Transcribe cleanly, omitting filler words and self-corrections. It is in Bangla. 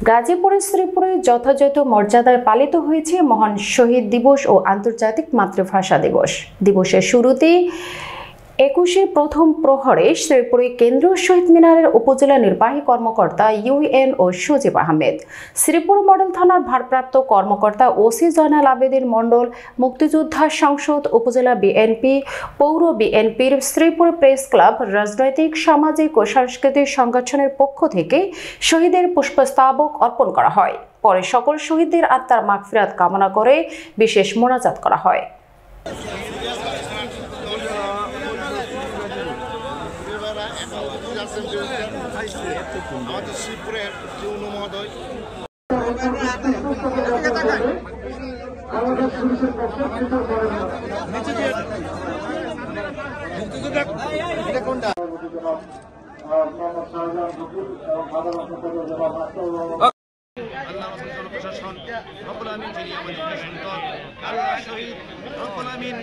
গাজীপুরের শ্রীপুরে যথাযথ মর্যাদায় পালিত হয়েছে মহান শহীদ দিবস ও আন্তর্জাতিক মাতৃভাষা দিবস। দিবসের শুরুতেই 21-এর প্রথম প্রহরে শ্রীপুরে কেন্দ্রীয় শহীদ মিনারের উপজেলা নির্বাহী কর্মকর্তা ইউএনও সজীব আহমেদ, শ্রীপুর মডেল থানার ভারপ্রাপ্ত কর্মকর্তা ওসি জয়নাল আবেদীন মণ্ডল, মুক্তিযোদ্ধা সংসদ, উপজেলা বিএনপি, পৌর বিএনপির, শ্রীপুর প্রেস ক্লাব, রাজনৈতিক, সামাজিক ও সাংস্কৃতিক সংগঠনের পক্ষ থেকে শহীদের পুষ্পস্তবক অর্পণ করা হয়। পরে সকল শহীদদের আত্মার মাগফিরাত কামনা করে বিশেষ মোনাজাত করা হয়। আমাদের শ্রীপুরের যৌন মহোদয় প্রশাসন রব্বুল আমিন যিনি আমাদের সন্তান আল্লাহ শহীদ রব্বুল আমিন